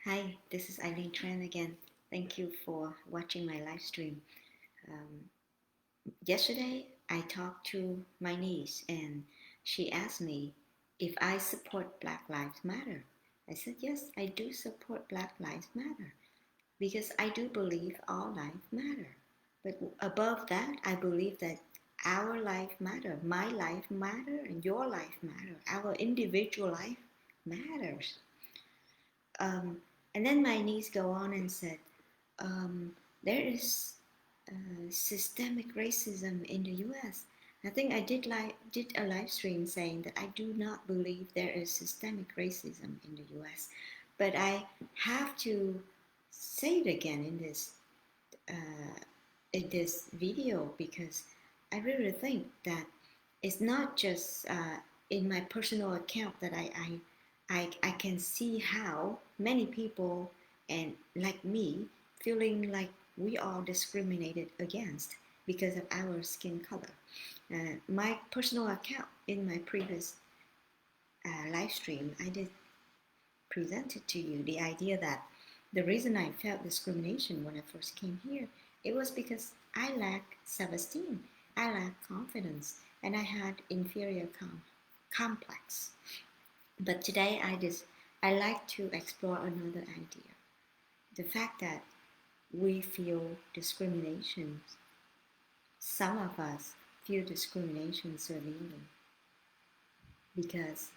Hi, this is Eileen Tran again. Thank you for watching my live stream. Um, Yesterday, I talked to my niece and she asked me if I support Black Lives Matter. I said, yes, I do support Black Lives Matter because I do believe all lives matter. But above that, I believe that our life matter, my life matter, and your life matter. Our individual life matters. Um, and then my niece go on and said, there is systemic racism in the U.S. I think I did a live stream saying that I do not believe there is systemic racism in the U.S. But I have to say it again uh, in this video because I really think that it's not just in my personal account that I can see how many people and like me feeling like we are discriminated against because of our skin color. My personal account in my previous live stream, I did presented to you the idea that the reason I felt discrimination when I first came here, it was because I lacked self-esteem, I lacked confidence, and I had inferior complex. But today I like to explore another idea. The fact that we feel discrimination, some of us feel discrimination severely because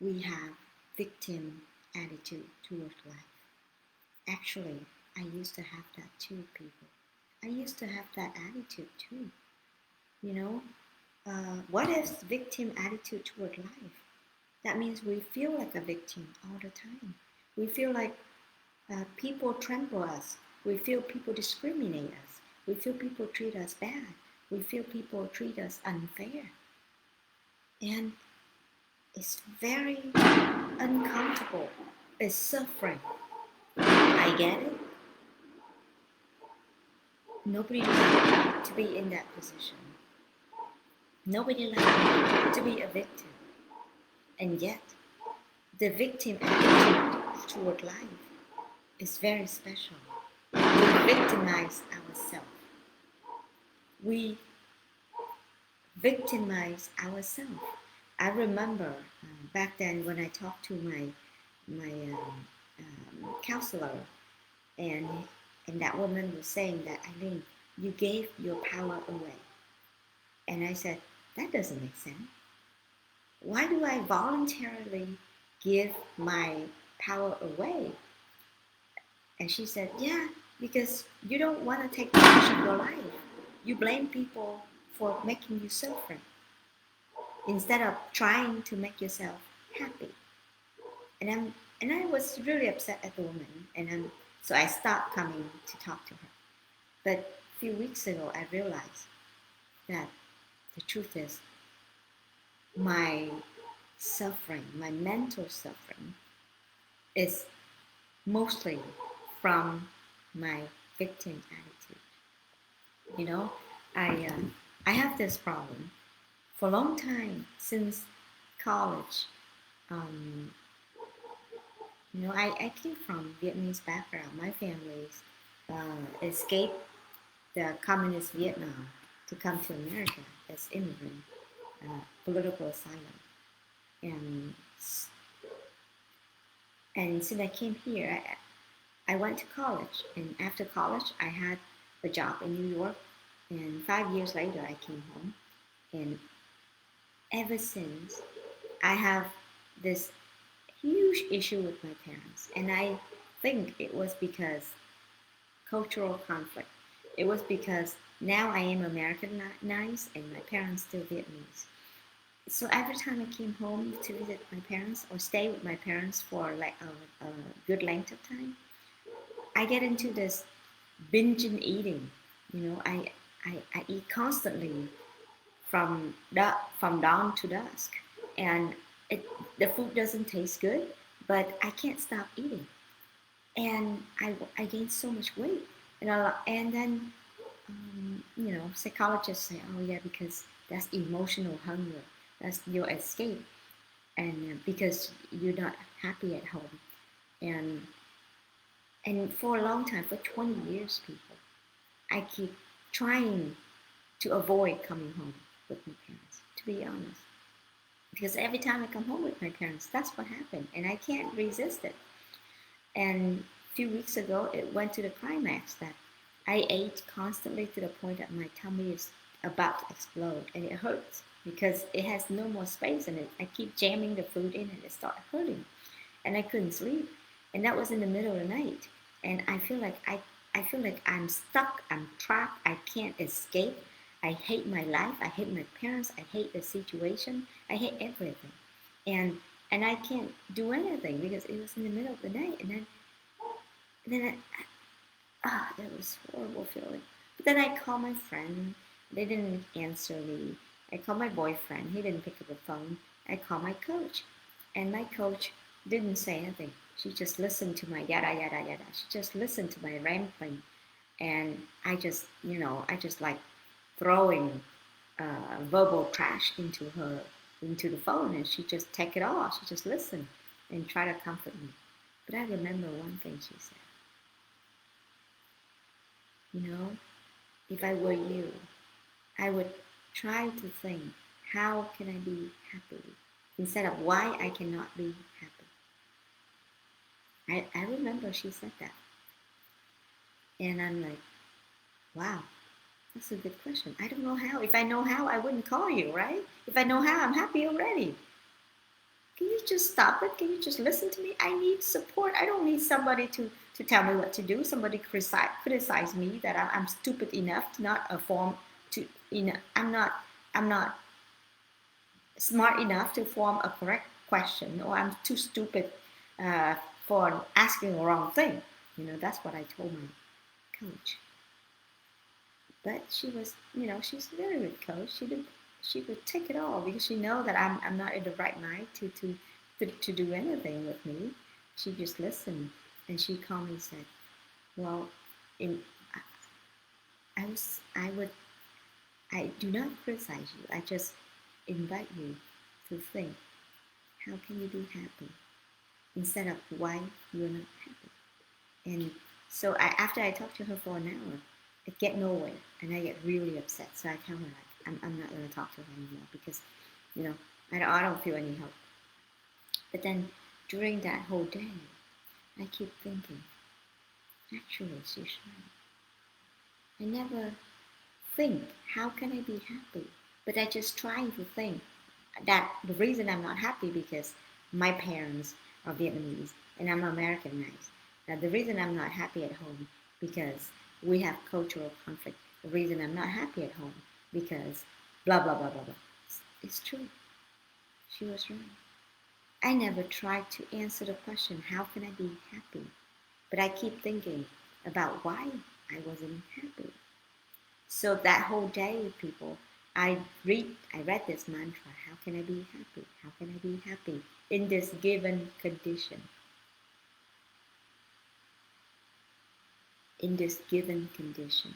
we have victim attitude towards life. Actually, I used to have that too, people. I used to have that attitude too. You know, what is victim attitude toward life? That means we feel like a victim all the time. We feel like people trample us. We feel people discriminate us. We feel people treat us bad. We feel people treat us unfair. And it's very uncomfortable. It's suffering. I get it. Nobody likes to be in that position. Nobody likes to be a victim. And yet, the victim attitude toward life is very special. We victimize ourselves. We victimize ourselves. I remember back then when I talked to my counselor, and that woman was saying that, Eileen, you gave your power away. And I said, that doesn't make sense. Why do I voluntarily give my power away? And she said, yeah, because you don't want to take charge of your life. You blame people for making you suffer instead of trying to make yourself happy. And I was really upset at the woman, so I stopped coming to talk to her. But a few weeks ago, I realized that the truth is my suffering, my mental suffering, is mostly from my victim attitude. You know, I uh, I have this problem for a long time since college. Um, I came from Vietnamese background. My family escaped the communist Vietnam to come to America as immigrant, political asylum, and since I came here, I went to college, and after college, I had a job in New York, and 5 years later, I came home, and ever since, I have this huge issue with my parents, and I think it was because cultural conflict. It was because now I am Americanized, and my parents still Vietnamese. So every time I came home to visit my parents or stay with my parents for like a good length of time, I get into this binging eating. I eat constantly from dawn to dusk, and the food doesn't taste good, but I can't stop eating, and I gained so much weight, and then psychologists say, oh yeah, because that's emotional hunger, that's your escape, and because you're not happy at home, and And for a long time, for 20 years, people, I keep trying to avoid coming home with my parents, to be honest. Because every time I come home with my parents, that's what happened. And I can't resist it. And a few weeks ago, it went to the climax that I ate constantly to the point that my tummy is about to explode. And it hurts because it has no more space in it. I keep jamming the food in and it started hurting. And I couldn't sleep. And that was in the middle of the night. And I feel like I'm stuck, I'm trapped, I can't escape. I hate my life, I hate my parents, I hate the situation, I hate everything. And I can't do anything because it was in the middle of the night. And then that was a horrible feeling. But then I called my friend, they didn't answer me. I called my boyfriend, he didn't pick up the phone. I called my coach, and my coach didn't say anything. She just listened to my yada yada yada. She just listened to my rambling, and I just like throwing verbal trash into the phone, and she just take it all. She just listened and try to comfort me. But I remember one thing she said. You know, if I were you, I would try to think, how can I be happy instead of why I cannot be happy. I remember she said that, and I'm like, wow, that's a good question. I don't know how. If I know how, I wouldn't call you, right? If I know how, I'm happy already. Can you just stop it? Can you just listen to me? I need support. I don't need somebody to tell me what to do. Somebody criticize me that I'm stupid enough to not form to I'm not smart enough to form a correct question, or I'm too stupid uh, for asking the wrong thing. That's what I told my coach. But she was, she's a very good coach. She would take it all because she know that I'm not in the right mind to do anything with me. She just listened, and she calmly said, "Well, in I was I do not criticize you. I just invite you to think, how can you be happy instead of why you're not happy?" And so after I talked to her for an hour, I get nowhere, and I get really upset. So I tell her, like, I'm not going to talk to her anymore because, you know, I don't feel any help. But then during that whole day, I keep thinking, actually, she's right. I never think, how can I be happy? But I just try to think that the reason I'm not happy because my parents are Vietnamese and I'm Americanized. Now, the reason I'm not happy at home because we have cultural conflict. The reason I'm not happy at home because blah blah blah blah blah. It's true. She was right. I never tried to answer the question, how can I be happy? But I keep thinking about why I wasn't happy. So that whole day, people, I read this mantra, how can I be happy? How can I be happy in this given condition? In this given condition.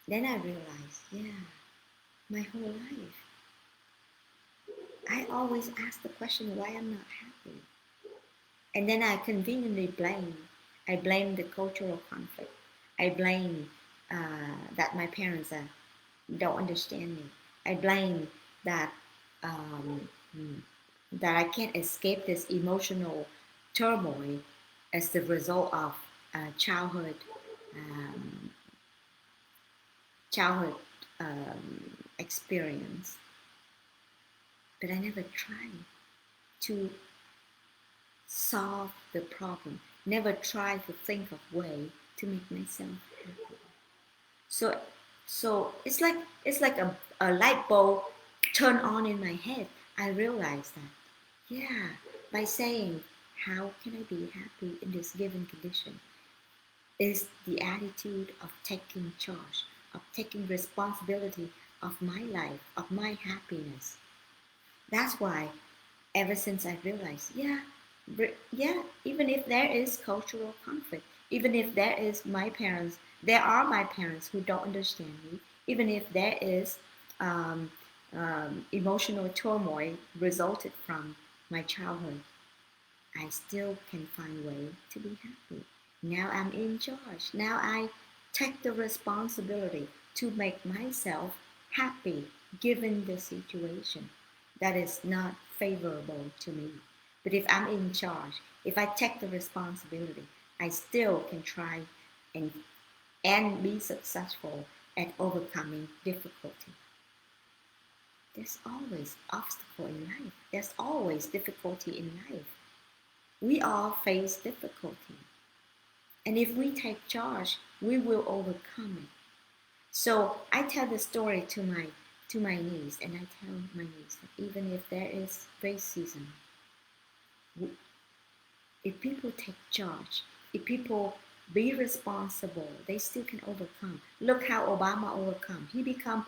Then I realized, yeah, my whole life, I always ask the question why I'm not happy. And then I conveniently blame. I blame the cultural conflict. I blame that my parents don't understand me. I blame that um, that I can't escape this emotional turmoil as the result of childhood um, childhood experience. But I never tried to solve the problem. Never tried to think of way to make myself happy. So it's like a light bulb turn on in my head. I realized that, yeah, by saying how can I be happy in this given condition is the attitude of taking charge, of taking responsibility of my life, of my happiness. That's why ever since I realized, yeah, even if there is cultural conflict, even if there are my parents who don't understand me, even if there is um, emotional turmoil resulted from my childhood, I still can find a way to be happy. Now I'm in charge. Now I take the responsibility to make myself happy given the situation that is not favorable to me. But if I'm in charge, if I take the responsibility, I still can try and, and be successful at overcoming difficulty. There's always obstacle in life. There's always difficulty in life. We all face difficulty. And if we take charge, we will overcome it. So I tell the story to my niece, and I tell my niece that even if there is racism, if people take charge, if people be responsible, they still can overcome. Look how Obama overcome. He become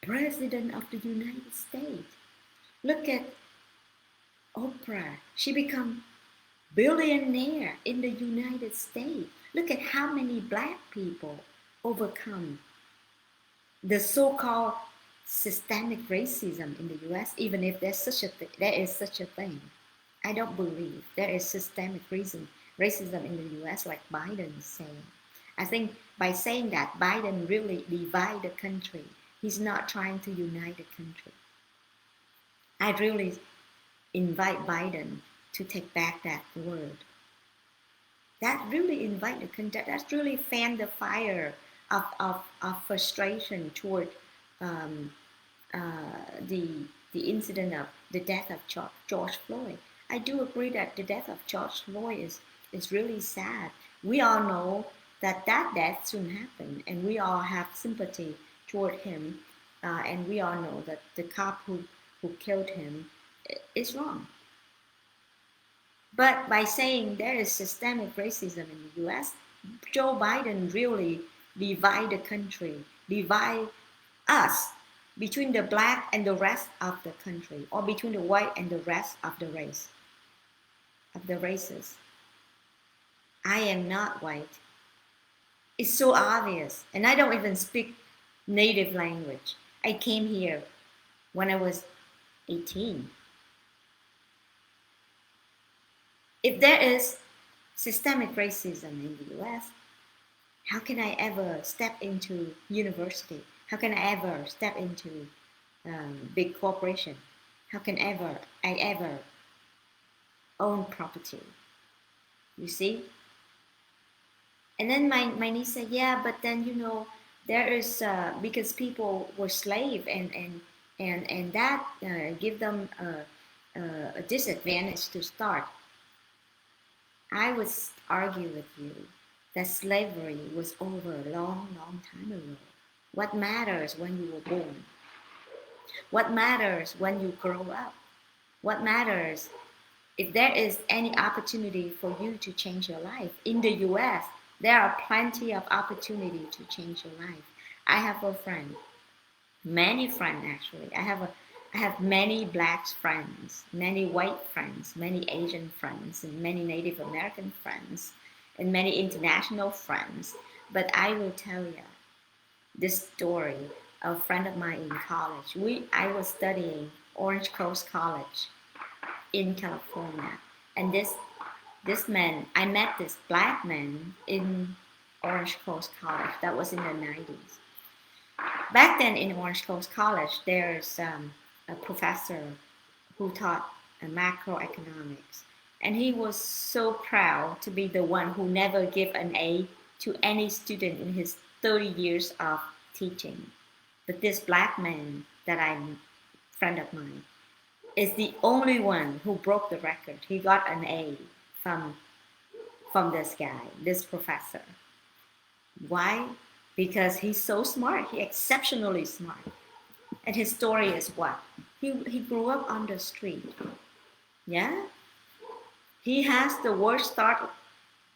president of the United States. Look at Oprah. She become billionaire in the United States. Look at how many black people overcome the so-called systemic racism in the U.S. Even if there's such a there is such a thing, I don't believe there is systemic racism in the U.S. like Biden is saying. I think by saying that, Biden really divide the country. He's not trying to unite the country. I really invite Biden to take back that word. That really invite the country. That's really fan the fire of frustration toward um, the incident of the death of George Floyd. I do agree that the death of George Floyd is really sad. We all know that that death shouldn't happen, and we all have sympathy toward him, and we all know that the cop who killed him is wrong. But by saying there is systemic racism in the U.S., Joe Biden really divide the country, divide us between the black and the rest of the country, or between the white and the rest of the race, of the races. I am not white. It's so obvious. And I don't even speak native language. I came here when I was 18. If there is systemic racism in the US, how can I ever step into university? How can I ever step into big corporation? How can I ever own property? You see? And then my niece said, yeah, but then there is because people were slave and that give them a disadvantage to start. I would argue with you that slavery was over a long, long time ago. What matters when you were born? What matters when you grow up? What matters if there is any opportunity for you to change your life? In the US, there are plenty of opportunity to change your life. I have a friend, many friends actually. I have many black friends, many white friends, many Asian friends, and many Native American friends, and many international friends. But I will tell you this story of a friend of mine in college. I was studying Orange Coast College in California, and this man, I met this black man in Orange Coast College. That was in the 90s. Back then in Orange Coast College, there's a professor who taught macroeconomics, and he was so proud to be the one who never gave an A to any student in his 30 years of teaching. But this black man that I'm friend of mine is the only one who broke the record. He got an A from this guy, this professor. Why? Because he's so smart. He's exceptionally smart. And his story is what? He grew up on the street. Yeah? He has the worst start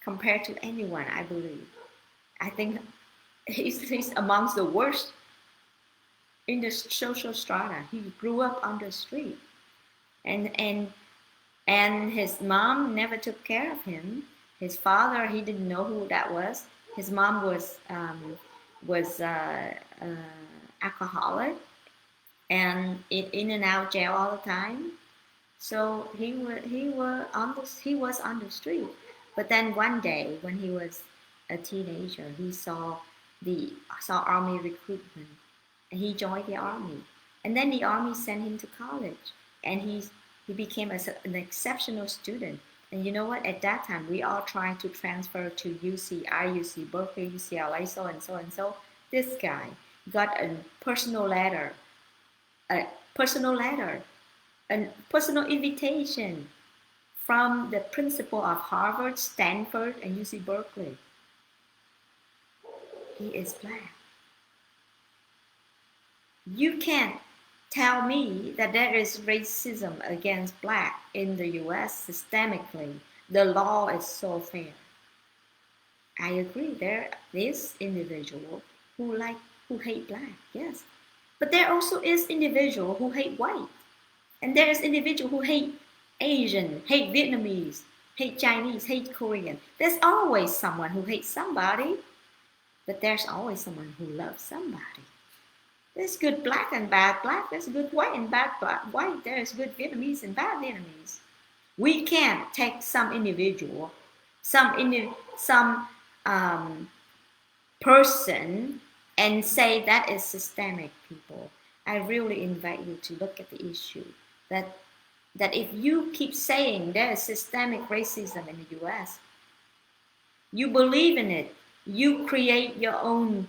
compared to anyone, I believe. I think he's amongst the worst in the social strata. He grew up on the street. And his mom never took care of him. His father, he didn't know who that was. His mom was alcoholic and in and out jail all the time. So he was on the street. But then one day, when he was a teenager, he saw army recruitment, and he joined the army. And then the army sent him to college, and he became an exceptional student. And you know what? At that time, we all trying to transfer to UC, IUC, Berkeley, UCLA, so and so and so. This guy got a personal letter, a personal letter, a personal invitation from the principal of Harvard, Stanford, and UC Berkeley. He is black. You can't tell me that there is racism against black in the US systemically. The law is so fair. I agree, there is individual who hate black, yes. But there also is individual who hate white. And there is individual who hate Asian, hate Vietnamese, hate Chinese, hate Korean. There's always someone who hates somebody, but there's always someone who loves somebody. There's good black and bad black. There's good white and bad white. There's good Vietnamese and bad Vietnamese. We can't take some individual, some person, and say that is systemic, people. I really invite you to look at the issue that if you keep saying there is systemic racism in the US, you believe in it, you create your own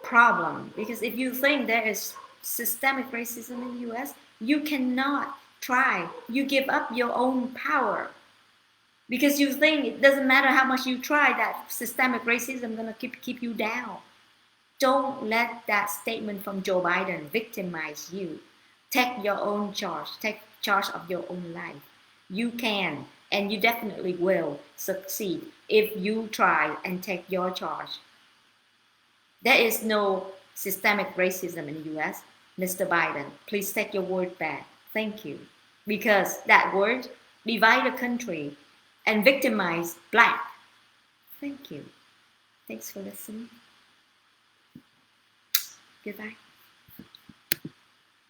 problem. Because if you think there is systemic racism in the US, you cannot try. You give up your own power. Because you think it doesn't matter how much you try, that systemic racism is going to keep you down. Don't let that statement from Joe Biden victimize you. Take your own charge. Take charge of your own life. You can, and you definitely will succeed if you try and take your charge. There is no systemic racism in the US. Mr. Biden, please take your word back. Thank you. Because that word divide the country and victimize black. Thank you. Thanks for listening. Goodbye.